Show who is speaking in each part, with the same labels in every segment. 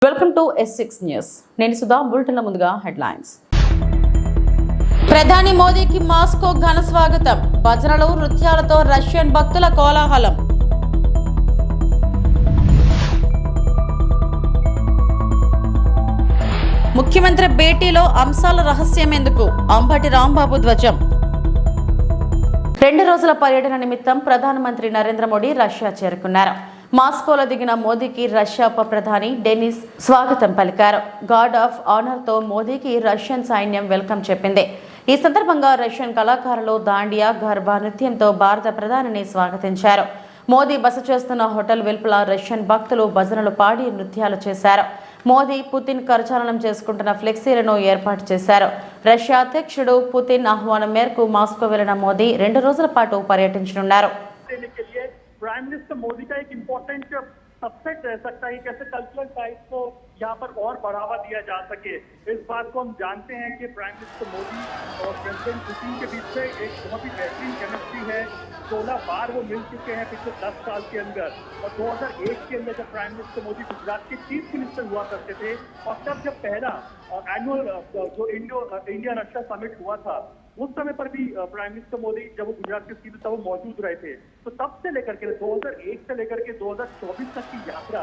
Speaker 1: Welcome to S6 news. నేను సుధా. బులెటిన్ల ముందుగా headlines. ప్రధాని మోదీకి మాస్కో ఘన స్వాగతం. భజనలు నృత్యాలతో రష్యన్ భక్తుల కోలాహలం. ముఖ్యమంత్రి భేటీలో అంశాల రహస్యం ఎందుకు? అంబటి రాంబాబు ధ్వజం. 2 రోజుల పర్యటన నిమిత్తం ప్రధానమంత్రి నరేంద్ర మోడీ రష్యా చేరుకున్నారు. మాస్కోలో దిగిన మోదీకి రష్యా ఉప ప్రధాని డెనిస్ స్వాగతం పలికారు. గార్డ్ ఆఫ్ ఆనర్తో మోదీకి రష్యన్ సైన్యం వెల్కమ్ చెప్పింది. ఈ సందర్భంగా రష్యన్ కళాకారులు దాండియా గర్భా నృత్యంతో భారత ప్రధానిని స్వాగతించారు. మోదీ బస చేస్తున్న హోటల్ వెలుపల రష్యన్ భక్తులు భజనలు పాడి నృత్యాలు చేశారు. మోదీ పుతిన్ కరచాలనం చేసుకుంటున్న ఫ్లెక్సీలను ఏర్పాటు చేశారు. రష్యా అధ్యక్షుడు పుతిన్ ఆహ్వానం మేరకు మాస్కో వెళ్లిన మోదీ 2 రోజుల పాటు పర్యటించనున్నారు.
Speaker 2: प्राइम मिनिस्टर मोदी का एक इम्पोर्टेंट सबसेट रह सकता है, कैसे कल्चरल टाइप को यहाँ पर और बढ़ावा दिया जा सके। इस बात को हम जानते हैं कि प्राइम मिनिस्टर मोदी और प्रेसिडेंट पुतिन के बीच में एक बहुत ही बेहतरीन केमिस्ट्री है। 16 बार वो मिल चुके हैं पिछले 10 साल के अंदर। और 2001 के अंदर जब प्राइम मिनिस्टर मोदी गुजरात के चीफ मिनिस्टर हुआ करते थे और तब जब पहला एनुअल जो इंडिया रशिया समिट हुआ था उस समय पर भी प्राइम मिनिस्टर मोदी जब वो गुजरात के सीधे तब वो मौजूद रहे थे। तो तब से लेकर के 2001 से लेकर के 2024 तक की यात्रा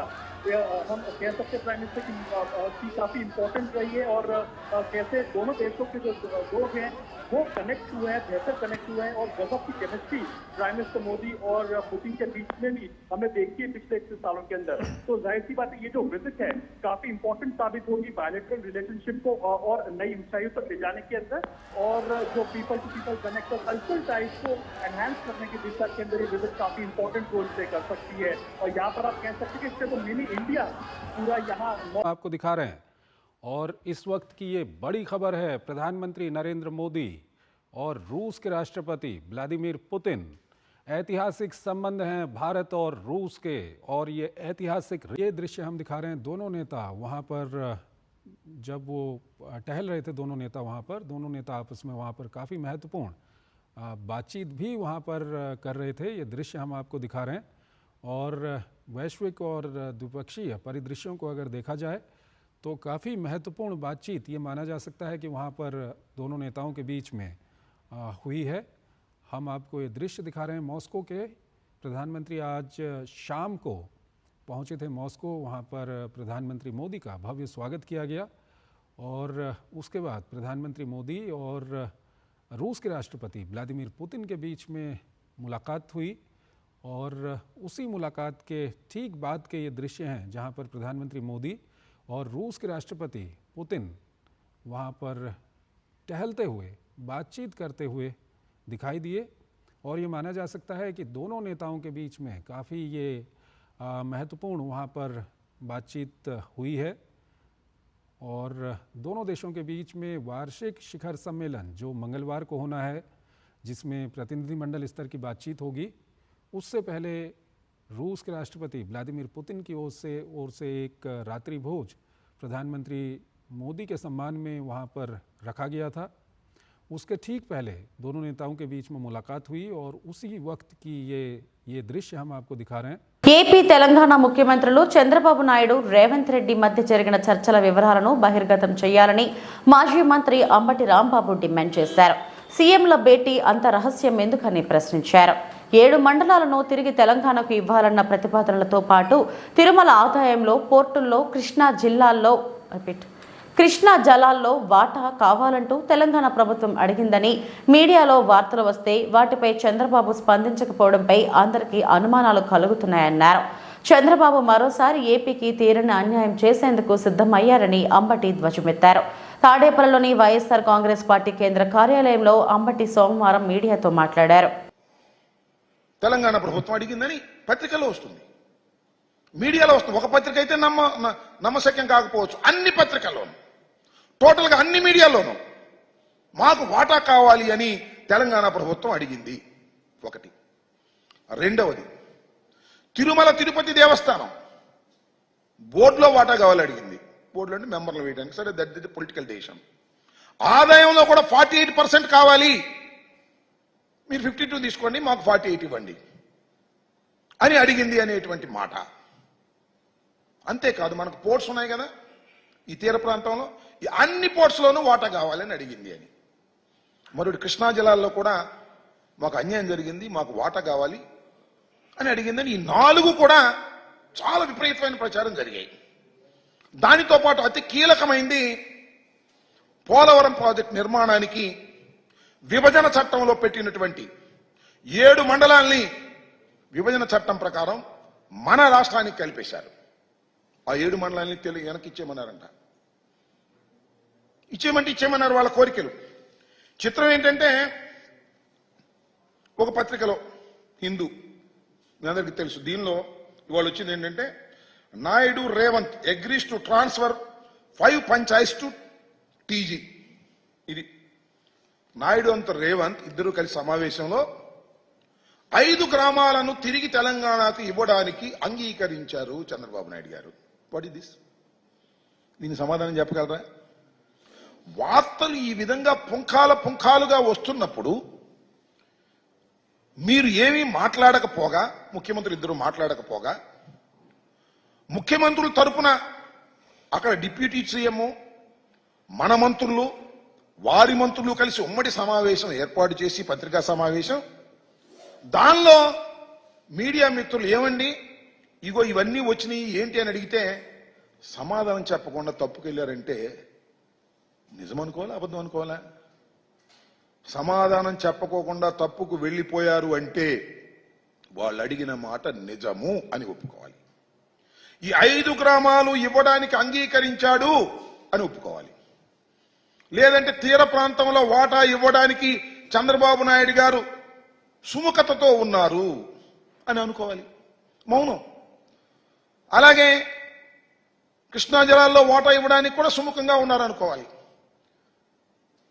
Speaker 2: हम कह सकते हैं प्राइम मिनिस्टर की काफी इम्पोर्टेंट रही है। और कैसे दोनों देशों के जो लोग हैं वो कनेक्ट हुए हैं, बेहतर कनेक्ट हुए हैं। और गजब की केमिस्ट्री प्राइम मिनिस्टर मोदी और पुतिन के बीच में भी हमें देखी है पिछले 1 सालों के अंदर। तो जाहिर सी बात है ये जो विजिट है काफी इंपॉर्टेंट साबित होगी बायलैटरल रिलेशनशिप को और नई ऊंचाइयों तक ले जाने के अंदर, और जो पीपल टू पीपल कनेक्ट और कल्चरल टाइप को एनहांस करने की दिशा के अंदर ये विजिट काफी इंपॉर्टेंट रोल प्ले कर सकती है। और यहाँ पर आप कह सकते हैं कि इससे तो मिनी इंडिया पूरा यहाँ
Speaker 3: आपको दिखा रहे हैं। और इस वक्त की ये बड़ी खबर है, प्रधानमंत्री नरेंद्र मोदी और रूस के राष्ट्रपति व्लादिमीर पुतिन, ऐतिहासिक संबंध हैं भारत और रूस के। और ये ऐतिहासिक ये दृश्य हम दिखा रहे हैं। दोनों नेता वहाँ पर जब वो टहल रहे थे, दोनों नेता वहाँ पर, दोनों नेता आपस में वहाँ पर काफ़ी महत्वपूर्ण बातचीत भी वहाँ पर कर रहे थे। ये दृश्य हम आपको दिखा रहे हैं। और वैश्विक और द्विपक्षीय परिदृश्यों को अगर देखा जाए तो काफ़ी महत्वपूर्ण बातचीत ये माना जा सकता है कि वहाँ पर दोनों नेताओं के बीच में हुई है। हम आपको ये दृश्य दिखा रहे हैं मॉस्को के। प्रधानमंत्री आज शाम को पहुँचे थे मॉस्को। वहाँ पर प्रधानमंत्री मोदी का भव्य स्वागत किया गया। और उसके बाद प्रधानमंत्री मोदी और रूस के राष्ट्रपति व्लादिमीर पुतिन के बीच में मुलाकात हुई। और उसी मुलाकात के ठीक बाद के ये दृश्य हैं जहाँ पर प्रधानमंत्री मोदी और रूस के राष्ट्रपति पुतिन वहाँ पर टहलते हुए बातचीत करते हुए दिखाई दिए। और ये माना जा सकता है कि दोनों नेताओं के बीच में काफ़ी ये महत्वपूर्ण वहाँ पर बातचीत हुई है। और दोनों देशों के बीच में वार्षिक शिखर सम्मेलन जो मंगलवार को होना है, जिसमें प्रतिनिधिमंडल स्तर की बातचीत होगी, उससे पहले रूस के राष्ट्रपति व्लादिमीर पुतिन की ओर से एक रात्रि भोज प्रधानमंत्री मोदी के सम्मान में वहाँ पर रखा गया था। उसके ठीक पहले दोनों नेताओं के बीच में मुलाकात हुई। और उसी वक्त की ये दृश्य हम आपको दिखा रहे हैं।
Speaker 1: ఏపీ తెలంగాణ ముఖ్యమంత్రులు చంద్రబాబు నాయుడు రేవంత్ రెడ్డి మధ్య జరిగిన చర్చల వివరాలను బహిర్గతం చేయాలని మాజీ మంత్రి అంబటి రాంబాబు డిమాండ్ చేశారు. సీఎంల భేటీ అంత రహస్యం ఎందుకని ప్రశ్నించారు. 7 మండలాలను తిరిగి తెలంగాణకు ఇవ్వాలన్న ప్రతిపాదనలతో పాటు తిరుమల ఆదాయంలో పోర్టుల్లో కృష్ణా జలాల్లో వాటా కావాలంటూ తెలంగాణ ప్రభుత్వం అడిగిందని మీడియాలో వార్తలు వస్తే వాటిపై చంద్రబాబు స్పందించకపోవడంపై అందరికీ అనుమానాలు కలుగుతున్నాయన్నారు. చంద్రబాబు మరోసారి ఏపీకి తీరని అన్యాయం చేసేందుకు సిద్ధమయ్యారని అంబటి ధ్వజమెత్తారు. తాడేపల్లిలోని వైఎస్ఆర్ కాంగ్రెస్ పార్టీ కేంద్ర కార్యాలయంలో అంబటి సోమవారం మీడియాతో మాట్లాడారు.
Speaker 4: తెలంగాణ ప్రభుత్వం అడిగిందని పత్రికలో వస్తుంది, మీడియాలో వస్తుంది. ఒక పత్రిక అయితే నమ్మశక్యం కాకపోవచ్చు. అన్ని పత్రికల్లోనూ, టోటల్గా అన్ని మీడియాలోనూ మాకు వాటా కావాలి అని తెలంగాణ ప్రభుత్వం అడిగింది. ఒకటి. రెండవది, తిరుమల తిరుపతి దేవస్థానం బోర్డులో వాటా కావాలి అడిగింది. బోర్డులో అంటే మెంబర్లు వేయడానికి. సరే, దట్ ఇస్ పొలిటికల్ డెసిషన్. ఆదాయంలో కూడా 48% కావాలి. మీరు 52 తీసుకోండి, మాకు 48 ఇవ్వండి అని అడిగింది అనేటువంటి మాట. అంతేకాదు మనకు పోర్ట్స్ ఉన్నాయి కదా ఈ తీర ప్రాంతంలో, ఈ అన్ని పోర్ట్స్లోనూ వాటా కావాలని అడిగింది అని. మరొకటి కృష్ణా జిల్లాల్లో కూడా మాకు అన్యాయం జరిగింది, మాకు వాటా కావాలి అని అడిగిందని. ఈ 4 కూడా చాలా విపరీతమైన ప్రచారం జరిగాయి. దానితో పాటు అతి కీలకమైంది పోలవరం ప్రాజెక్ట్ నిర్మాణానికి విభజన చట్టంలో పెట్టినటువంటి 7 మండలాల్ని విభజన చట్టం ప్రకారం మన రాష్ట్రానికి కలిపేశారు. ఆ 7 మండలాల్ని వెనక్కి ఇచ్చేయమన్నారంట. ఇచ్చేయమన్నారు వాళ్ళ కోరికలు. చిత్రం ఏంటంటే ఒక పత్రికలో హిందూ, మీ అందరికీ తెలుసు, దీనిలో ఇవాళ వచ్చింది ఏంటంటే Naidu Revanth agrees to transfer 5 panchayats to TG. ఇది నాయుడు అంత రేవంత్ ఇద్దరు కలిసి సమావేశంలో 5 గ్రామాలను తిరిగి తెలంగాణకు ఇవ్వడానికి అంగీకరించారు చంద్రబాబు నాయుడు గారు. What is this? దీని సమాధానం చెప్పగలరా? వార్తలు ఈ విధంగా పుంఖాలుగా వస్తున్నప్పుడు మీరు ఏమీ మాట్లాడకపోగా, ముఖ్యమంత్రులు ఇద్దరు మాట్లాడకపోగా, ముఖ్యమంత్రుల తరపున అక్కడ డిప్యూటీ సీఎం, మన మంత్రులు, వారి మంత్రులు కలిసి ఉమ్మడి సమావేశం ఏర్పాటు చేసి పత్రికా సమావేశం, దానిలో మీడియా మిత్రులు ఏమండి ఇగో ఇవన్నీ వచ్చినాయి ఏంటి అని అడిగితే సమాధానం చెప్పకుండా తప్పుకెళ్లారంటే నిజం అనుకోవాలా అబద్ధం అనుకోవాలా? సమాధానం చెప్పకోకుండా తప్పుకు వెళ్లిపోయారు అంటే వాళ్ళు అడిగిన మాట నిజము అని ఒప్పుకోవాలి. ఈ 5 గ్రామాలు ఇవ్వడానికి అంగీకరించాడు అని ఒప్పుకోవాలి. లేదంటే తీర ప్రాంతంలో వాటా ఇవ్వడానికి చంద్రబాబు నాయుడు గారు సుముఖతతో ఉన్నారు అని అనుకోవాలి. మౌనం. అలాగే కృష్ణా జిల్లాలో వాటా ఇవ్వడానికి కూడా సుముఖంగా ఉన్నారనుకోవాలి.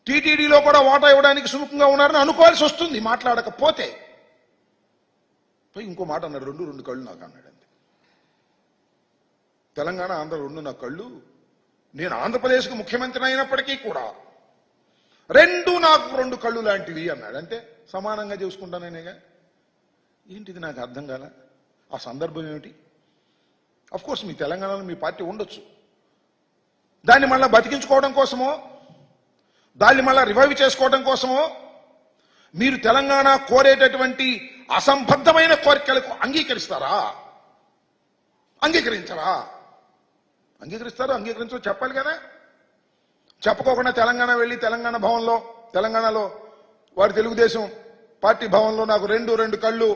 Speaker 4: టీటీడీలో కూడా వాటా ఇవ్వడానికి సుముఖంగా ఉన్నారని అనుకోవాల్సి వస్తుంది మాట్లాడకపోతే. ఇంకో మాట అన్నాడు, 2 కళ్ళు నాకు అన్నాడు. అంతే. తెలంగాణ ఆంధ్ర 2 నా కళ్ళు. నేను ఆంధ్రప్రదేశ్కి ముఖ్యమంత్రి అయినప్పటికీ కూడా 2 నాకు 2 కళ్ళు లాంటివి అన్నాడు. అంటే సమానంగా చూసుకుంటానేగా. ఏంటిది నాకు అర్థం కాల. ఆ సందర్భం ఏమిటి? కోర్స్ మీ తెలంగాణలో మీ పార్టీ ఉండొచ్చు, దాన్ని మళ్ళీ బతికించుకోవడం కోసమో, దాన్ని మళ్ళా రివైవ్ చేసుకోవడం కోసమో మీరు తెలంగాణ కోరేటటువంటి అసంబద్ధమైన కోరికలకు అంగీకరిస్తారా? అంగీకరించరా? అంగీకరిస్తారు, అంగీకరించో చెప్పాలి కదా. చెప్పుకోకుండా తెలంగాణ వెళ్ళి తెలంగాణ భవన్లో, తెలంగాణలో వారి తెలుగుదేశం పార్టీ భవన్లో నాకు 2 కళ్ళు,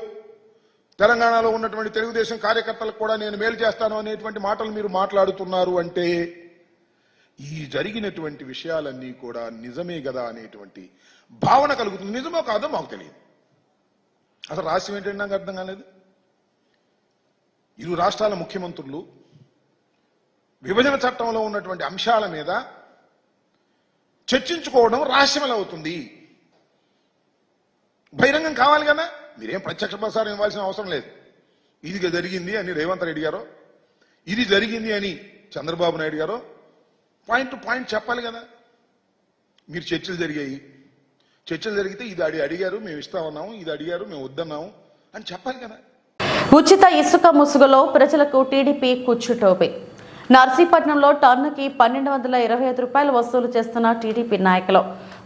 Speaker 4: తెలంగాణలో ఉన్నటువంటి తెలుగుదేశం కార్యకర్తలకు కూడా నేను మేలు చేస్తాను అనేటువంటి మాటలు మీరు మాట్లాడుతున్నారు అంటే ఈ జరిగినటువంటి విషయాలన్నీ కూడా నిజమే కదా అనేటువంటి భావన కలుగుతుంది. నిజమో కాదో మాకు తెలియదు. అసలు రహస్యం ఏంటంటే నాకు అర్థం కాలేదు. 2 రాష్ట్రాల ముఖ్యమంత్రులు విభజన చట్టంలో ఉన్నటువంటి అంశాల మీద చర్చించుకోవడం రహస్యమల అవుతుంది. బహిరంగం కావాలి కదా. మీరేం ప్రత్యక్ష ప్రసారం ఇవ్వాల్సిన అవసరం లేదు. ఇది జరిగింది అని రేవంత్ రెడ్డి గారో, ఇది జరిగింది అని చంద్రబాబు నాయుడు గారో పాయింట్ టు పాయింట్ చెప్పాలి కదా. మీరు చర్చలు జరిగాయి, చర్చలు జరిగితే ఇది అడిగారు మేము ఇస్తామన్నాము, ఇది అడిగారు మేము వద్దన్నాము అని చెప్పాలి కదా.
Speaker 1: ఉచిత ఇసుక ముసుగులో ప్రజలకు టీడీపీ కుచ్చుటోపి. నర్సీపట్నంలో టన్నుకి 1225 రూపాయలు వసూలు చేస్తున్న టీడీపీ నాయకులు.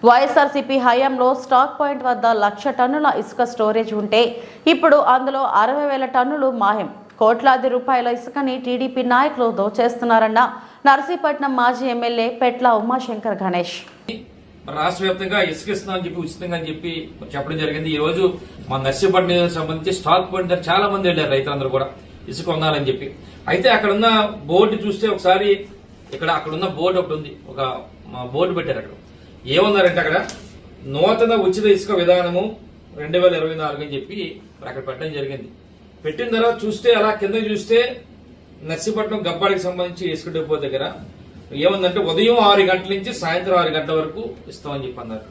Speaker 1: వైఎస్ఆర్సీపీ హయాంలో స్టాక్ పాయింట్ వద్ద 1,00,000 టన్నుల ఇసుక స్టోరేజ్ ఉంటే ఇప్పుడు అందులో 60,000 టన్నులు మాయం. కోట్లాది రూపాయల ఇసుకని టీడీపీ నాయకులు దోచేస్తున్నారన్న నర్సీపట్నం మాజీ ఎమ్మెల్యే పెట్ల ఉమాశంకర్ గణేష్.
Speaker 5: రాష్ట్ర వ్యాప్తంగా ఇసుక ఇస్తున్నామని చెప్పి ఉచితంగా అని చెప్పి చెప్పడం జరిగింది. ఈ రోజు మా నర్సీపట్నం సంబంధించి స్టాక్ పాయింట్ దగ్గర చాలా మంది వెళ్ళారు రైతులందరూ కూడా ఇసుక కొనాలని చెప్పి. అయితే అక్కడ ఉన్న బోర్డు చూస్తే ఒకసారి అక్కడ ఉన్న బోర్డు ఒకటి ఉంది, ఒక బోర్డు పెట్టారు. అక్కడ ఏమన్నారంటే అక్కడ నూతన ఉచిత ఇసుక విధానము 2024 అని చెప్పి అక్కడ పెట్టడం జరిగింది. పెట్టిన తర్వాత చూస్తే అలా కింద చూస్తే నర్సీపట్నం గబ్బాడికి సంబంధించి ఇసుక డిపో దగ్గర ఏముందంటే ఉదయం 6 గంటల నుంచి సాయంత్రం 6 గంటల వరకు ఇస్తామని చెప్పి అన్నారు.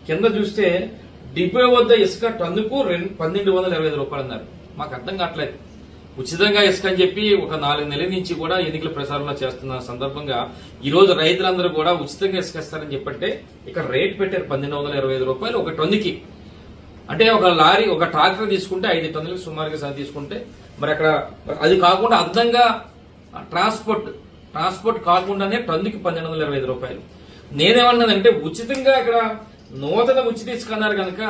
Speaker 5: కింద చూస్తే డిపో వద్ద ఇసుక టన్నుకు 1,225 రూపాయలు అన్నారు. మాకు అర్థం కావట్లేదు. ఉచితంగా ఇసుక అని చెప్పి ఒక 4 నెలల నుంచి కూడా ఎన్నికల ప్రచారంలో చేస్తున్న సందర్భంగా ఈ రోజు రైతులందరూ కూడా ఉచితంగా ఇసుక ఇస్తారని చెప్పంటే ఇక్కడ రేట్ పెట్టారు 1,225 రూపాయలు ఒక టన్నుకి. అంటే ఒక లారీ, ఒక ట్రాక్టర్ తీసుకుంటే 5 టన్నులకు సుమారుగా తీసుకుంటే మరి అక్కడ అది కాకుండా అర్థంగా ట్రాన్స్పోర్ట్ కాకుండానే టన్నుకి 1225 రూపాయలు. నేనేమన్నానంటే ఉచితంగా ఇక్కడ నూతన ఉచిత ఇసుక అన్నారు కనుక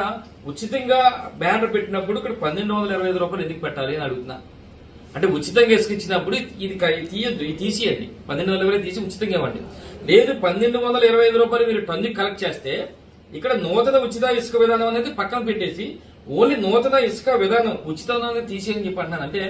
Speaker 5: ఉచితంగా బ్యానర్ పెట్టినప్పుడు ఇక్కడ 1225 రూపాయలు ఎందుకు పెట్టాలి అని అడుగుతున్నా. అంటే ఉచితంగా ఇసుక ఇచ్చినప్పుడు ఇది తీయద్దు, ఇది తీసేయండి, 1220 తీసి ఉచితంగా ఇవ్వండి. లేదు 1225 రూపాయలు మీరు టన్నుకి కలెక్ట్ చేస్తే ఇక్కడ నూతన ఉచిత ఇసుక విధానం అనేది పక్కన పెట్టేసి ఓన్లీ నూతన ఇసుక విధానం ఉచితం అనేది తీసేయని చెప్పి అంటున్నాను. అంటే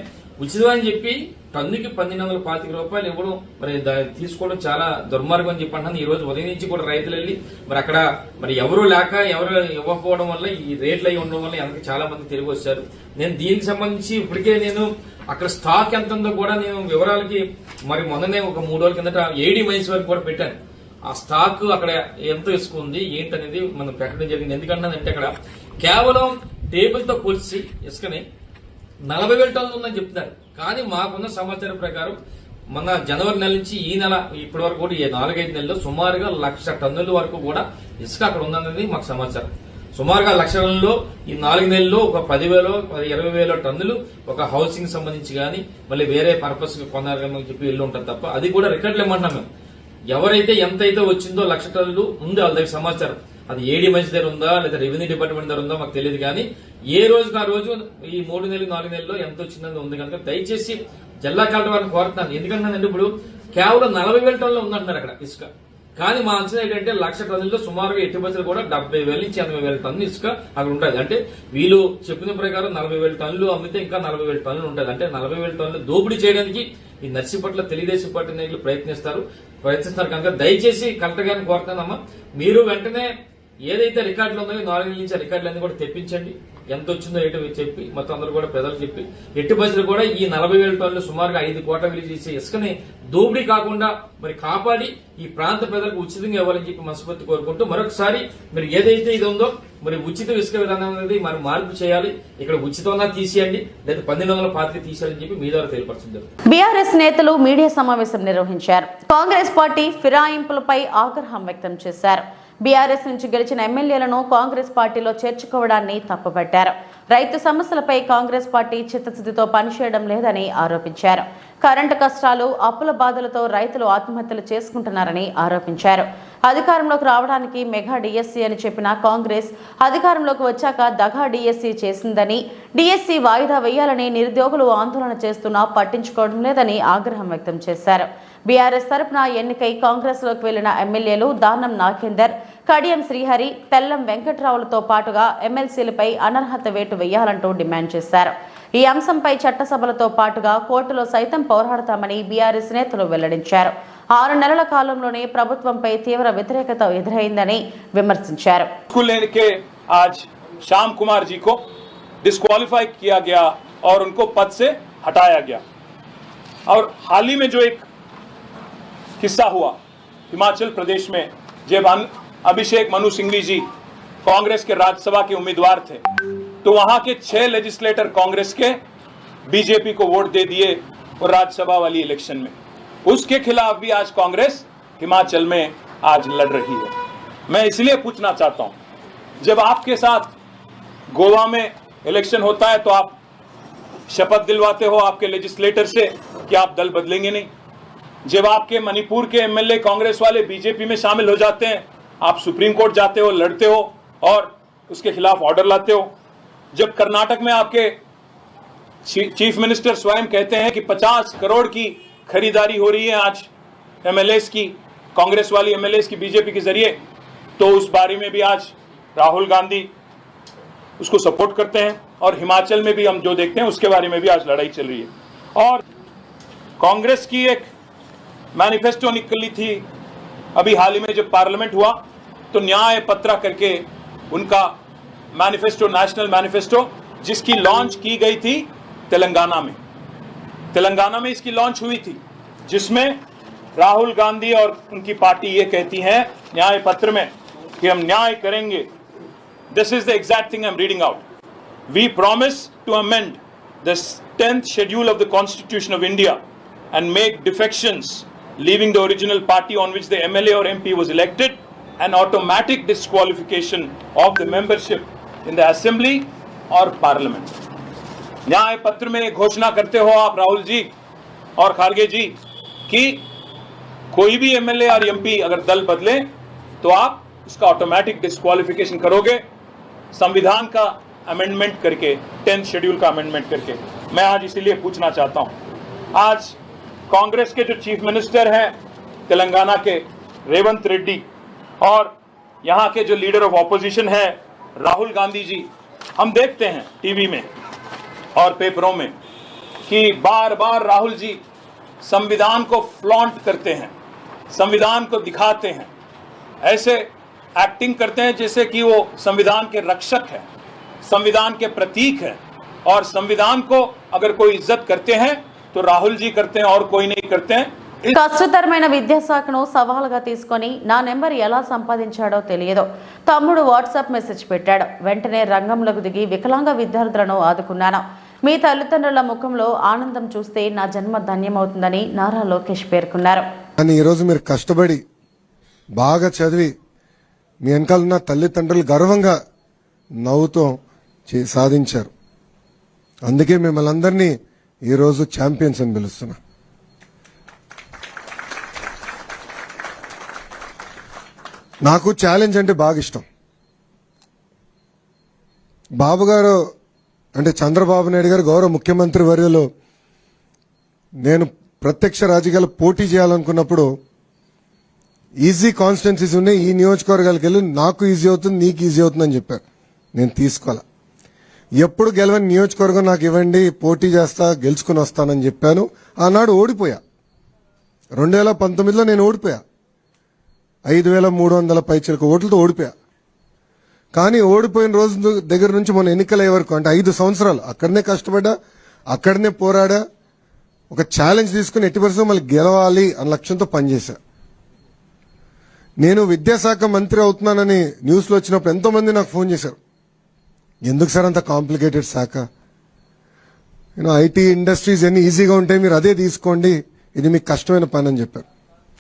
Speaker 5: ఉచితం అని చెప్పి టన్నుకి 1225 రూపాయలు ఇవ్వడం మరి తీసుకోవడం చాలా దుర్మార్గం అని చెప్పి అంటున్నాను. ఈ రోజు ఉదయం నుంచి కూడా రైతులు వెళ్ళి మరి అక్కడ మరి ఎవరు లేక ఎవరు ఇవ్వకపోవడం వల్ల ఈ రేట్లు అయి ఉండడం వల్ల వెనక చాలా మంది తిరిగి వచ్చారు. నేను దీనికి సంబంధించి ఇప్పటికే నేను అక్కడ స్టాక్ ఎంత ఉందో కూడా నేను వివరాలకి మరి మొన్ననే ఒక 3 రోజుల కిందట ఏడీ మైన్స్ వరకు కూడా పెట్టాను. ఆ స్టాక్ అక్కడ ఎంత ఇసుక ఉంది ఏంటనేది మనం పెట్టడం జరిగింది. ఎందుకంటే అక్కడ కేవలం టేబుల్ తో కొలిసి ఇసుకని 40,000 టన్నులు ఉందని చెప్తున్నారు. కానీ మాకున్న సమాచారం ప్రకారం మన జనవరి నెల నుంచి ఈ నెల ఇప్పటి వరకు కూడా 4-5 నెలల్లో సుమారుగా 1,00,000 టన్నుల వరకు కూడా ఇసుక అక్కడ ఉందన్నది మాకు సమాచారం. సుమారుగా 1,00,000 టన్నుల్లో ఈ 4 నెలల్లో ఒక 10,000-20,000 టన్నులు ఒక హౌసింగ్ సంబంధించి కానీ మళ్ళీ వేరే పర్పస్ కొనాలని చెప్పి వెళ్ళి ఉంటారు తప్ప అది కూడా రికార్డులు ఇమ్మంటున్నాం మేము. ఎవరైతే ఎంతైతే వచ్చిందో 1,00,000 టన్నులు ఉంది వాళ్ళ దగ్గర సమాచారం. అది ఏడీ మంచి దగ్గర ఉందా లేదా రెవెన్యూ డిపార్ట్మెంట్ దగ్గర ఉందా మాకు తెలియదు. కానీ ఏ రోజుకి ఆ రోజు ఈ 3 నెలలు 4 నెలల్లో ఎంత వచ్చిందని ఉంది కనుక దయచేసి జిల్లా కలెక్టర్ వారిని కోరుతున్నాను. ఎందుకంటే ఇప్పుడు కేవలం 40,000 టన్నులు ఉందంటున్నారు అక్కడ ఇసుక. కానీ మా అంచనా ఏంటంటే 1,00,000 టన్నుల్లో సుమారుగా ఎట్టి బస్సులు కూడా 70,000 నుంచి 80,000 టన్నులు ఇసుక అక్కడ ఉంటుంది. అంటే వీళ్ళు చెప్పిన ప్రకారం 40,000 టన్నులు అమ్మితే ఇంకా 40,000 టన్నులు ఉంటుంది. అంటే 40,000 టన్నులు దోపిడీ చేయడానికి ఈ నర్సీపట్ల తెలుగుదేశం పార్టీ నాయకులు ప్రయత్నిస్తారు కనుక దయచేసి కలెక్టర్ గారిని కోరుతానమ్మా, మీరు వెంటనే ఏదైతే రికార్డులు ఉన్నాయో 4 నెలల నుంచి రికార్డులన్నీ కూడా తెప్పించండి. ఎంత వచ్చిందో ఏంటో చెప్పి మొత్తం అందరూ కూడా ప్రజలు చెప్పి ఎట్టి బస్సులు కూడా ఈ 40,000 టన్నులు సుమారుగా 5 కోట్ల విలువ చేసే ఇసుకని దోపిడీ కాకుండా మరి కాపాడి ఈ ప్రాంత ప్రజలకు ఉచితంగా ఇవ్వాలని చెప్పి మనస్ఫూర్తి కోరుకుంటూ మరొకసారి మరి ఏదైతే ఇది ఉందో మరి ఉచిత ఇసుక విధానం అనేది మరి మార్పు చేయాలి. ఇక్కడ ఉచితంగా తీసేయండి లేదా 1225 తీసేయాలని చెప్పి మీ ద్వారా తెలియపరచండి.
Speaker 1: బీఆర్ఎస్ నేతలు మీడియా సమావేశం నిర్వహించారు. కాంగ్రెస్ పార్టీ ఫిరాయింపులపై ఆగ్రహం వ్యక్తం చేశారు. బీఆర్ఎస్ నుంచి గెలిచిన ఎమ్మెల్యేలను కాంగ్రెస్ పార్టీలో చేర్చుకోవడాన్ని తప్పుపట్టారు. రైతు సమస్యలపై కాంగ్రెస్ పార్టీ చిత్తశుద్ధితో పనిచేయడం లేదని ఆరోపించారు. కరెంటు కష్టాలు, అప్పుల బాధలతో రైతులు ఆత్మహత్యలు చేసుకుంటున్నారని ఆరోపించారు. అధికారంలోకి రావడానికి మెగా డిఎస్సీ అని చెప్పిన కాంగ్రెస్ అధికారంలోకి వచ్చాక దగా డిఎస్సీ చేసిందని, డిఎస్సీ వాయిదా వేయాలని నిరుద్యోగులు ఆందోళన చేస్తున్నా పట్టించుకోవడం లేదని ఆగ్రహం వ్యక్తం చేశారు. బీఆర్ఎస్ తరపున ఎన్నికై కాంగ్రెస్ లోకి వెళ్లిన ఎమ్మెల్యేలు దానం నాగేందర్, కడియం శ్రీహరి, తెల్లం వెంకట్రావులతో పాటుగా ఎమ్మెల్సీలపై అనర్హత వేటు వేయాలంటూ డిమాండ్ చేశారు. ఈ అంశంపై చట్టసభలతో పాటుగా కోర్టులో సైతం పోరాడతామని బీఆర్ఎస్ నేతలు వెల్లడించారు. 6 నెలల కాలంలోనే ప్రభుత్వంపై తీవ్ర వ్యతిరేకత ఎదురైందని విమర్శించారు.
Speaker 6: श्याम कुमार जी को डिस्क्वालीफाई किया गया और उनको पद से हटाया गया। और हाल ही में जो एक किस्सा हुआ हिमाचल प्रदेश में, जब अभिषेक मनु सिंघवी जी कांग्रेस के राज्यसभा के उम्मीदवार थे तो वहां के 6 लेजिस्लेटर कांग्रेस के बीजेपी को वोट दे दिए और राज्यसभा वाली इलेक्शन में उसके खिलाफ भी आज कांग्रेस हिमाचल में आज लड़ रही है। मैं इसलिए पूछना चाहता हूं, जब आपके साथ गोवा में इलेक्शन होता है तो आप शपथ दिलवाते हो आपके लेजिस्लेटर से कि आप दल बदलेंगे नहीं। जब आपके मणिपुर के एमएलए कांग्रेस वाले बीजेपी में शामिल हो जाते हैं आप सुप्रीम कोर्ट जाते हो, लड़ते हो और उसके खिलाफ ऑर्डर लाते हो। जब कर्नाटक में आपके चीफ मिनिस्टर स्वयं कहते हैं कि 50 करोड़ की खरीदारी हो रही है आज एमएलएस की, कांग्रेस वाली एमएलएस की बीजेपी के जरिए, तो उस बारे में भी आज राहुल गांधी उसको सपोर्ट करते हैं। और हिमाचल में भी हम जो देखते हैं उसके बारे में भी आज लड़ाई चल रही है। और कांग्रेस की एक मैनिफेस्टो निकली थी अभी हाल ही में जब पार्लियामेंट हुआ तो न्याय पत्र करके उनका मैनिफेस्टो, नेशनल मैनिफेस्टो, जिसकी लॉन्च की गई थी तेलंगाना में इसकी लॉन्च हुई थी, जिसमें राहुल गांधी और उनकी पार्टी ये कहती है न्याय पत्र में कि हम न्याय करेंगे। This is the exact thing I am reading out. We promise to amend the 10th schedule of the constitution of India and make defections leaving the original party on which the MLA or MP was elected, an automatic disqualification of the membership in the assembly or parliament. न्याय पत्र में घोषणा करते हो आप राहुल जी और खारगे जी कि कोई भी एमएलए और एमपी अगर दल बदले तो आप उसका ऑटोमेटिक डिस्क्वालिफिकेशन करोगे संविधान का अमेंडमेंट करके, 10th शेड्यूल का अमेंडमेंट करके। मैं आज इसीलिए पूछना चाहता हूं, आज कांग्रेस के जो चीफ मिनिस्टर हैं तेलंगाना के रेवंत रेड्डी और यहाँ के जो लीडर ऑफ ऑपोजिशन है राहुल गांधी जी, हम देखते हैं टीवी में और पेपरों में कि बार बार राहुल जी संविधान को फ्लॉन्ट करते हैं, संविधान को दिखाते हैं, ऐसे एक्टिंग करते हैं जैसे कि वो संविधान के रक्षक है, संविधान के प्रतीक है। और संविधान को अगर कोई इज्जत करते हैं तो राहुल जी करते हैं और कोई नहीं करते हैं।
Speaker 1: కష్టతరమైన విద్యాశాఖను సవాలుగా తీసుకొని నా నెంబర్ ఎలా సంపాదించాడో తెలియదు. తమ్ముడు వాట్సాప్ మెసేజ్ పెట్టాడు. వెంటనే రంగంలోకి దిగి వికలాంగ విద్యార్థులను ఆదుకున్నాను. మీ తల్లిదండ్రుల ముఖంలో ఆనందం చూస్తే నా జన్మ ధన్యమవుతుందని నారా లోకేష్ పేర్కొన్నారు.
Speaker 7: కానీ ఈరోజు మీరు కష్టపడి బాగా చదివి మీ వెనకాలన్న తల్లిదండ్రులు గర్వంగా నవ్వుతో సాధించారు. అందుకే మిమ్మల్ని అందరినీ ఈరోజు ఛాంపియన్స్ అని పిలుస్తున్నా. నాకు ఛాలెంజ్ అంటే బాగా ఇష్టం. బాబు గారు అంటే చంద్రబాబు నాయుడు గారు గౌరవ ముఖ్యమంత్రి వర్యులు నేను ప్రత్యక్ష రాజకీయాలు పోటీ చేయాలనుకున్నప్పుడు ఈజీ కాన్స్టిట్యున్సీస్ ఉన్నాయి, ఈ నియోజకవర్గాలకు వెళ్ళి నాకు ఈజీ అవుతుంది నీకు ఈజీ అవుతుంది అని చెప్పారు. నేను తీసుకోవాలా. ఎప్పుడు గెలవని నియోజకవర్గం నాకు ఇవ్వండి, పోటీ చేస్తా, గెలుచుకుని వస్తానని చెప్పాను. ఆనాడు ఓడిపోయా. 2019లో నేను ఓడిపోయా. 5,300 పైచిలకు ఓట్లతో ఓడిపోయా. కానీ ఓడిపోయిన రోజు దగ్గర నుంచి మన ఎన్నికలయ్యే వరకు అంటే 5 సంవత్సరాలు అక్కడనే కష్టపడ్డా, అక్కడనే పోరాడా, ఒక ఛాలెంజ్ తీసుకుని ఎట్టి పరిస్థితుల్లో మళ్ళీ గెలవాలి అన్న లక్ష్యంతో పనిచేశా. నేను విద్యాశాఖ మంత్రి అవుతున్నానని న్యూస్లో వచ్చినప్పుడు ఎంతో మంది నాకు ఫోన్ చేశారు. ఎందుకు సార్ అంత కాంప్లికేటెడ్ శాఖ, ఐటీ ఇండస్ట్రీస్ ఎన్ని ఈజీగా ఉంటాయి, మీరు అదే తీసుకోండి, ఇది మీకు కష్టమైన పని అని చెప్పారు.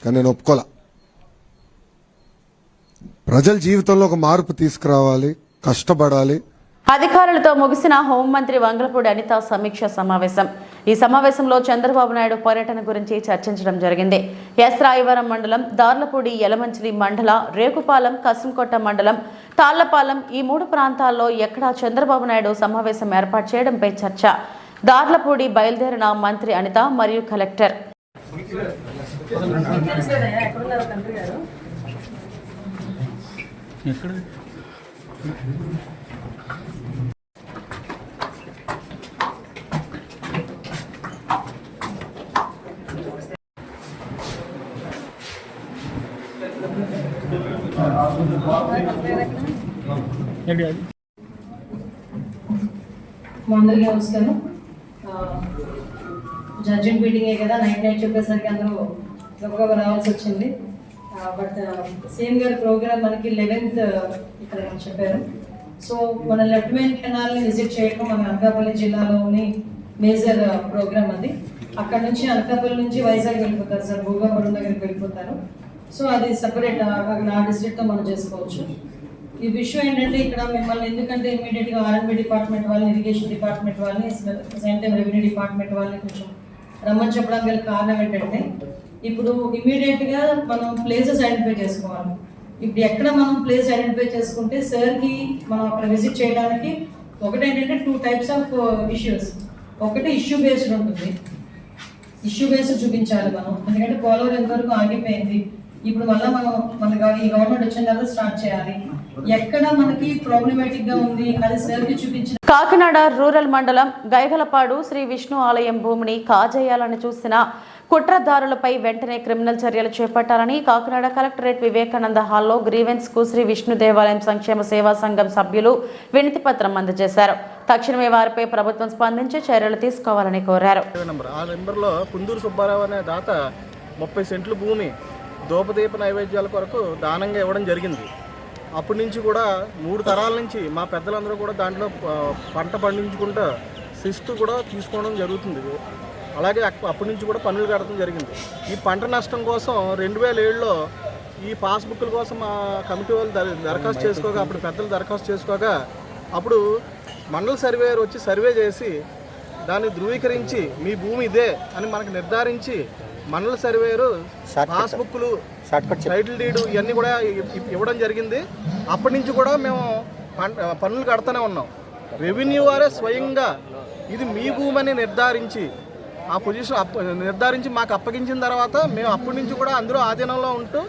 Speaker 7: కానీ నేను ఒప్పుకోలా. ప్రజల జీవితంలో ఒక మార్పు తీసుకురావాలి, కష్టపడాలి.
Speaker 1: అధికారులతో ముగిసిన హోంమంత్రి వంగలపూడి అనిత సమీక్ష సమావేశం. ఈ సమావేశంలో చంద్రబాబు నాయుడు పర్యటన గురించి చర్చించడం జరిగింది. ఎస్ రాయవరం మండలం, దార్లపూడి, యలమంచిలి మండల, రేకుపాలెం, కసింకోట మండలం, తాళ్లపాలెం ఈ 3 ప్రాంతాల్లో ఎక్కడా చంద్రబాబు నాయుడు సమావేశం ఏర్పాటు చేయడంపై చర్చ. దార్లపూడి బయలుదేరిన మంత్రి అనిత మరియు కలెక్టర్.
Speaker 8: అందరికీ నమస్కారం. జడ్జింగ్ మీటింగే కదా, నైట్ చెప్పేసరికి అందరూ గబగబా రావాల్సి వచ్చింది. బట్ సీఎం గారి ప్రోగ్రామ్ మనకి 11th ఇక్కడ చెప్పారు. సో మన లెఫ్ట్ మెయిన్ కెనాల్ని విజిట్ చేయడం మన అనకాపల్లి జిల్లాలోని మేజర్ ప్రోగ్రామ్ అది. అక్కడ నుంచి అనకాపల్లి నుంచి వైజాగ్ వెళ్ళిపోతారు సార్, భూగాపురం దగ్గరికి వెళ్ళిపోతారు. సో అది సపరేట్ నా డిస్ట్రిక్ట్తో మనం చేసుకోవచ్చు. ఈ విషయం ఏంటంటే ఇక్కడ మిమ్మల్ని ఎందుకంటే ఇమీడియట్గా ఆర్ఎండ్బి డిపార్ట్మెంట్ వాళ్ళని, ఇరిగేషన్ డిపార్ట్మెంట్ వాళ్ళని, సేమ్ టైం రెవెన్యూ డిపార్ట్మెంట్ వాళ్ళని కొంచెం రమ్మని చెప్పడానికి గల కారణం ఏంటంటే ఇప్పుడు ఇమీడియట్గా మనం ప్లేసెస్ ఐడెంటిఫై చేసుకోవాలి. ఇప్పుడు ఎక్కడ మనం ప్లేస్ ఐడెంటిఫై చేసుకుంటే సార్కి మనం అక్కడ విజిట్ చేయడానికి ఒకటి ఏంటంటే 2 types ఆఫ్ ఇష్యూస్. ఒకటి ఇష్యూ బేస్డ్ ఉంటుంది, ఇష్యూ బేస్డ్ చూపించాలి మనం. ఎందుకంటే పోలవరం ఎంతవరకు ఆగిపోయింది, ఇప్పుడు మళ్ళీ మన ఈ గవర్నమెంట్ వచ్చిన తర్వాత స్టార్ట్ చేయాలి. ఎక్కడ మనకి ప్రాబ్లమేటిక్ గా ఉంది అది సార్కి చూపించిన.
Speaker 1: కాకినాడ రూరల్ మండలం గైగలపాడు శ్రీ విష్ణు ఆలయం భూమిని కాజేయాలని చూసిన కుట్రదారులపై వెంటనే క్రిమినల్ చర్యలు చేపట్టాలని కాకినాడ కలెక్టరేట్ వివేకానంద హాల్లో గ్రీవెన్స్ కు శ్రీ విష్ణు దేవాలయం సంక్షేమ సేవా సంఘం సభ్యులు వినతి పత్రం అందజేశారు. తక్షణమే వారిపై ప్రభుత్వం స్పందించి చర్యలు తీసుకోవాలని కోరారు.
Speaker 9: ఆ నెంబర్లో కుందూరు సుబ్బారావు అనే దాత 30 సెంట్లు భూమి దూపదీప నైవేద్యాల కొరకు దానంగా ఇవ్వడం జరిగింది. అప్పటి నుంచి కూడా 3 తరాల నుంచి మా పెద్దలందరూ కూడా దాంట్లో పంట పండించుకుంటూ శిస్తు కూడా తీసుకోవడం జరుగుతుంది. అలాగే అప్పటి నుంచి కూడా పన్నులు కట్టడం జరిగింది. ఈ పంట నష్టం కోసం 2007లో ఈ పాస్బుక్ల కోసం మా కమిటీ వాళ్ళు దరఖాస్తు చేసుకోగా, అప్పుడు పెద్దలు దరఖాస్తు చేసుకోగా, అప్పుడు మండల సర్వేయర్ వచ్చి సర్వే చేసి దాన్ని ధృవీకరించి మీ భూమి ఇదే అని మనకు నిర్ధారించి మండల సర్వేరు పాస్బుక్లు టైటిల్ డీడ్ ఇవన్నీ కూడా ఇవ్వడం జరిగింది. అప్పటి నుంచి కూడా మేము పన్నులు కడుతూనే ఉన్నాం. రెవెన్యూ వారే స్వయంగా ఇది మీ భూమి అని నిర్ధారించి ఆ పొజిషన్ నిర్ధారించి మాకు అప్పగించిన తర్వాత మేము అప్పటి నుంచి కూడా అందరూ ఆధీనంలో ఉంటూ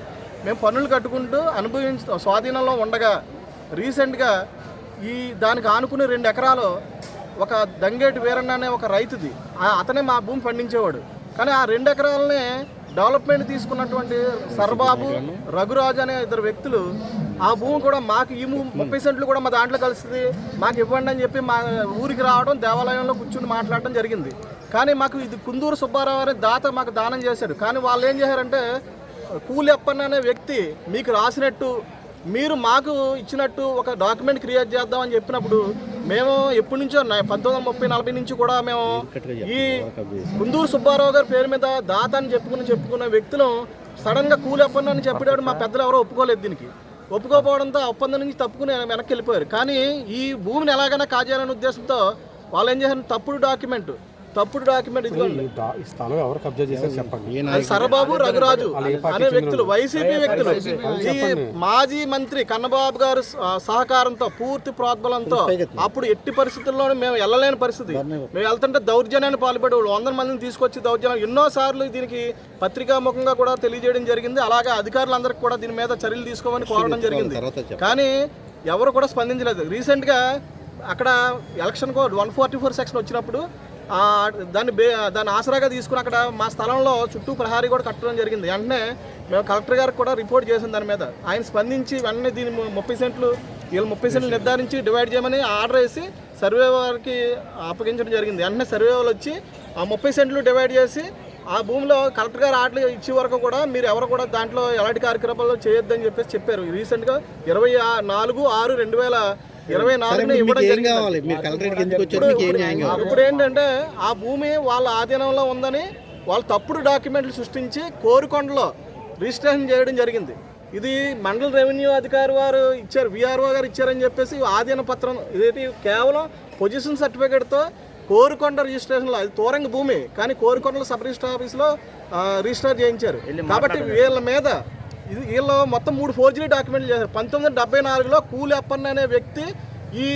Speaker 9: మేము పన్నులు కట్టుకుంటూ స్వాధీనంలో ఉండగా రీసెంట్గా దానికి ఆనుకుని 2 ఎకరాలు ఒక దంగేటి వీరన్న అనే ఒక రైతుది, అతనే మా భూమి పండించేవాడు. కానీ ఆ 2 ఎకరాలనే డెవలప్మెంట్ తీసుకున్నటువంటి సర్బాబు, రఘురాజు అనే 2 వ్యక్తులు ఆ భూమి కూడా మాకు ఈ 30 సెంట్లు కూడా మా దాంట్లో కలుస్తుంది, మాకు ఇవ్వండి అని చెప్పి మా ఊరికి రావడం, దేవాలయంలో కూర్చుని మాట్లాడడం జరిగింది. కానీ మాకు ఇది కుందూరు సుబ్బారావు అనే దాత మాకు దానం చేశాడు. కానీ వాళ్ళు ఏం చేశారంటే కూలెప్పన్న అనే వ్యక్తి మీకు రాసినట్టు మీరు మాకు ఇచ్చినట్టు ఒక డాక్యుమెంట్ క్రియేట్ చేద్దామని చెప్పినప్పుడు మేము ఎప్పటి నుంచో 1930-40 నుంచి కూడా మేము ఈ కుందూరు సుబ్బారావు గారి పేరు మీద దాత అని చెప్పుకున్న వ్యక్తులు సడన్గా కూలెప్పన్న అని చెప్పాడు. మా పెద్దలు ఎవరో ఒప్పుకోలేదు. దీనికి ఒప్పుకోకపోవడంతో ఒప్పందం నుంచి తప్పుకుని వెనక్కి వెళ్ళిపోయారు. కానీ ఈ భూమిని ఎలాగైనా కాజేయాలనే ఉద్దేశంతో వాళ్ళు ఏం చేశారు, తప్పుడు డాక్యుమెంట్ ఇదిగోండి. సరబాబు, రఘురాజు అనే వ్యక్తులు వైసీపీ వ్యక్తులు ఈ మాజీ మంత్రి కన్నబాబు గారు సహకారంతో పూర్తి ప్రోద్బలంతో అప్పుడు ఎట్టి పరిస్థితుల్లోనూ మేము వెళ్ళలేని పరిస్థితి. మేము వెళ్తుంటే దౌర్జన్యాన్ని పాల్పడి 100 మందిని తీసుకొచ్చి దౌర్జన్యం ఎన్నోసార్లు దీనికి పత్రికాముఖంగా కూడా తెలియజేయడం జరిగింది. అలాగే అధికారులందరికీ కూడా దీని మీద చర్యలు తీసుకోమని కోరడం జరిగింది. కానీ ఎవరు కూడా స్పందించలేదు. రీసెంట్గా అక్కడ ఎలక్షన్ కోడ్ 144 సెక్షన్ వచ్చినప్పుడు దాన్ని ఆసరాగా తీసుకుని అక్కడ మా స్థలంలో చుట్టూ ప్రహారీ కూడా కట్టడం జరిగింది. వెంటనే మేము కలెక్టర్ గారికి కూడా రిపోర్ట్ చేసాం. దాని మీద ఆయన స్పందించి వెంటనే దీన్ని 30 సెంట్లు నిర్ధారించి డివైడ్ చేయమని ఆర్డర్ వేసి సర్వే వారికి అప్పగించడం జరిగింది. వెంటనే సర్వే వాళ్ళు వచ్చి ఆ 30 సెంట్లు డివైడ్ చేసి ఆ భూమిలో కలెక్టర్ గారు ఆర్డర్ ఇచ్చే వరకు కూడా మీరు ఎవరు కూడా దాంట్లో ఎలాంటి కార్యక్రమాలు చేయొద్దని చెప్పారు. రీసెంట్గా 24/6/2024 ఇవ్వడం జరిగింది. ఇప్పుడు ఏంటంటే ఆ భూమి వాళ్ళ ఆధీనంలో ఉందని వాళ్ళు తప్పుడు డాక్యుమెంట్లు సృష్టించి కోరుకొండలో రిజిస్ట్రేషన్ చేయడం జరిగింది. ఇది మండల రెవెన్యూ అధికారి వారు ఇచ్చారు, విఆర్ఓ గారు ఇచ్చారని చెప్పేసి ఆధీన పత్రం ఇదేంటి కేవలం పొజిషన్ సర్టిఫికేట్తో కోరుకొండ రిజిస్ట్రేషన్లో, అది తోరంగ భూమి కానీ కోరుకొండలో సబ్ రిజిస్టర్ ఆఫీస్లో రిజిస్టర్ చేయించారు. కాబట్టి వీళ్ళు మొత్తం 3 ఫోర్జరీ డాక్యుమెంట్లు చేశారు. 1974లో కూలెప్పన్న అనే వ్యక్తి ఈ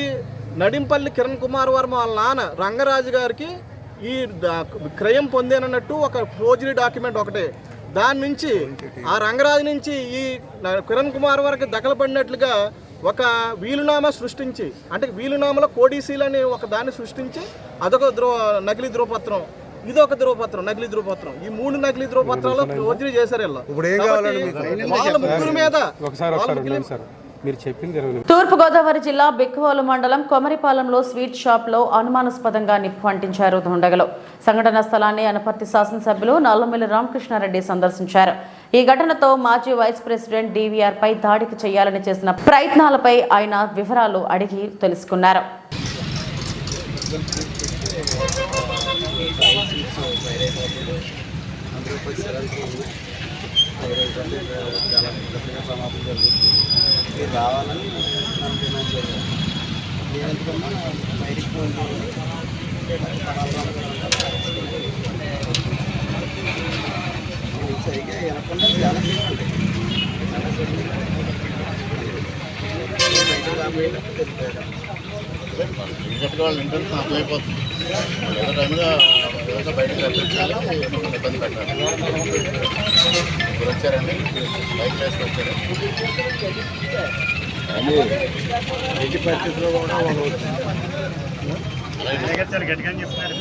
Speaker 9: నడింపల్లి కిరణ్ కుమార్ వర్మ వాళ్ళ నాన్న రంగరాజు గారికి ఈ క్రయం పొందేనన్నట్టు ఒక ఫోర్జరీ డాక్యుమెంట్ ఒకటే. దాని నుంచి ఆ రంగరాజు నుంచి ఈ కిరణ్ కుమార్ వరకు దఖలపడినట్లుగా ఒక వీలునామా సృష్టించి, అంటే వీలునామాలో కోడీసీలు అని ఒక దాన్ని సృష్టించి అదొక నకిలీ ధ్రువపత్రం, ఇదొక ధ్రువపత్రం, నకిలీ ధ్రువపత్రం, ఈ 3 నకిలీ ధ్రువపత్రాలు ఫోర్జరీ చేశారు. వాళ్ళ ముగ్గురు మీద
Speaker 1: తూర్పుగోదావరి జిల్లా బిక్కవోలు మండలం కొమరిపాలెంలో స్వీట్ షాప్లో అనుమానాస్పదంగా నిప్పు అంటించారు దుండగలు. సంఘటన స్థలాన్ని అనపర్తి శాసనసభ్యులు నల్లమిల్లి రామకృష్ణారెడ్డి సందర్శించారు. ఈ ఘటనతో మాజీ వైస్ ప్రెసిడెంట్ DVR పై దాడికి చేయాలని చేసిన ప్రయత్నాలపై ఆయన వివరాలు అడిగి తెలుసుకున్నారు.
Speaker 10: రావాలని బయటికి సరిగ్గా వినకుండా చాలా వాళ్ళు ఇంటర్వ్యూ అర్థమైపోతుంది. ఏదో టైంగా ఏదో బయటకు రప్పించాలి, ఇబ్బంది పెట్టాలి. ఇప్పుడు వచ్చారండి, బైక్ వేసుకు వచ్చారు. ఎట్టి పరిస్థితుల్లో కూడా గట్టిగా చెప్తున్నారు.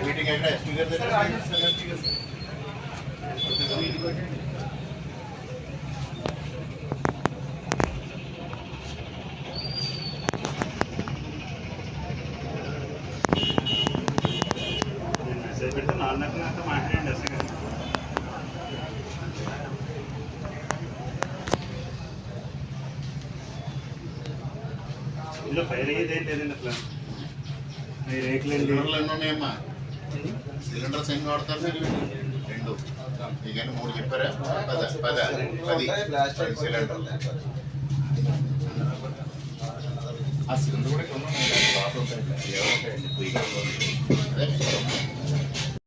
Speaker 10: మీటింగ్ అయితే ఎస్పీ గారి దగ్గర మాట్లాడండి. ఎస్పీ గారు ఇందులో ఫైర్ అయ్యేది ఏం లేదండి. అట్లా రేకులు ఉన్నాయమ్మా, సిలిండర్స్ ఏం వాడతారు మీరు?
Speaker 11: 2 ఇకని 3 చెప్పారా 10 సిలిండర్ ఆ సిలిండర్ కూడా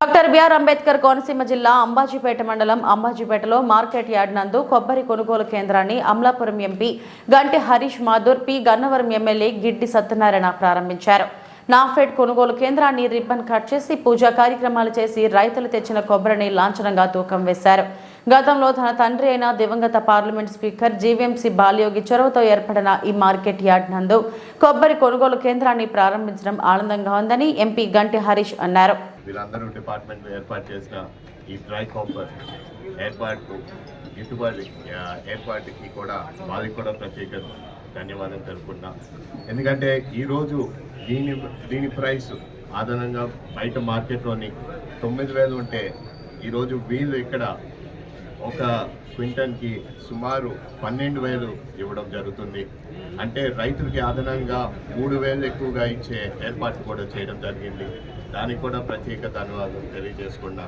Speaker 1: డాక్టర్ బిఆర్ అంబేద్కర్ కోనసీమ జిల్లా అంబాజీపేట మండలం అంబాజీపేటలో మార్కెట్ యార్డ్ నందు కొబ్బరి కొనుగోలు కేంద్రాన్ని అమలాపురం ఎంపీ గంటి హరీష్ మాథూర్ పి గన్నవరం ఎమ్మెల్యే గిడ్డి సత్యనారాయణ ప్రారంభించారు. నాఫెడ్ కొనుగోలు కేంద్రాన్ని రిబ్బన్ కట్ చేసి పూజా కార్యక్రమాలు చేసి రైతులు తెచ్చిన కొబ్బరిని లాంఛనంగా తూకం వేశారు. గతంలో తన తండ్రి అయిన దివంగత పార్లమెంట్ స్పీకర్ జీవీఎంసీ బాలయోగి చొరవతో ఏర్పడిన ఈ మార్కెట్ యార్డ్ నందు కొబ్బరి కొనుగోలు కేంద్రాన్ని ప్రారంభించడం ఆనందంగా ఉందని ఎంపీ గంటి హరీష్ అన్నారు.
Speaker 11: వీళ్ళందరూ డిపార్ట్మెంట్ ఏర్పాటు చేసిన ఈ డ్రై కాపర్ ఏర్పాటుకి కూడా వాళ్ళకి కూడా ప్రత్యేక ధన్యవాదాలు తెలుపుకున్నా. ఎందుకంటే ఈరోజు దీని ప్రైస్ అదనంగా బయట మార్కెట్లోని 9,000 ఉంటే ఈరోజు వీళ్ళు ఇక్కడ ఒక క్వింటల్కి సుమారు 12,000 ఇవ్వడం జరుగుతుంది. అంటే రైతులకి అదనంగా 3,000 ఎక్కువగా ఇచ్చే ఏర్పాటు కూడా చేయడం జరిగింది. దానికి కూడా ప్రత్యేక ధన్యవాదాలు తెలియజేసుకున్నా.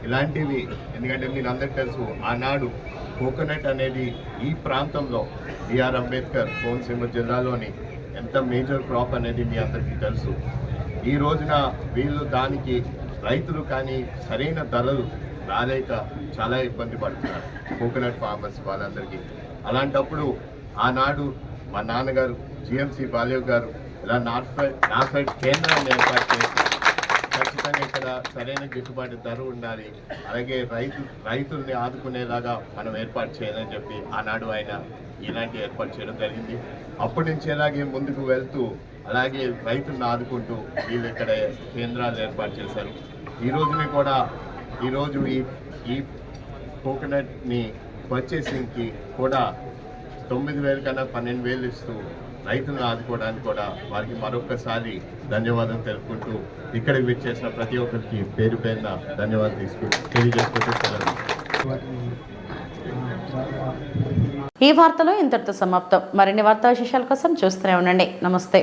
Speaker 11: ఇలాంటివి ఎందుకంటే మీరు అందరికీ తెలుసు, ఆనాడు కోకోనట్ అనేది ఈ ప్రాంతంలో బిఆర్ అంబేద్కర్ కోనసీమ జిల్లాలోని ఎంత మేజర్ క్రాప్ అనేది మీ అందరికీ తెలుసు. ఈ రోజున వీళ్ళు దానికి రైతులు కానీ సరైన ధరలు రాలేక చాలా ఇబ్బంది పడుతున్నారు కోకోనట్ ఫార్మర్స్ వాళ్ళందరికీ. అలాంటప్పుడు ఆనాడు మా నాన్నగారు జిఎంసీ బాలయోగి గారు ఇలా నాఫెడ్ కేంద్రాన్ని ఏర్పాటు చేసి ఖచ్చితంగా ఇక్కడ సరైన గిట్టుబాటు ధర ఉండాలి, అలాగే రైతుల్ని ఆదుకునేలాగా మనం ఏర్పాటు చేయాలని చెప్పి ఆనాడు ఆయన ఇలాంటి ఏర్పాటు చేయడం జరిగింది. అప్పటి నుంచి అలాగే ముందుకు వెళ్తూ అలాగే రైతులను ఆదుకుంటూ వీళ్ళు ఇక్కడ కేంద్రాలు ఏర్పాటు చేశారు. ఈరోజు ఈ కోకోనట్ని పర్చేసింగ్కి కూడా 9,000 కన్నా 12,000 ఇస్తూ రైతులను ఆదుకోవడానికి కూడా వారికి మరొకసారి ధన్యవాదాలు తెలుపుకుంటూ ఇక్కడికి విచ్చేసిన ప్రతి ఒక్కరికి పేరు పేరున ధన్యవాదాలు తెలియజేసుకుంటూ
Speaker 1: ఈ వార్తలు ఇంతటితో సమాప్తం. మరిన్ని వార్తా విశేషాల కోసం చూస్తూనే ఉండండి. నమస్తే.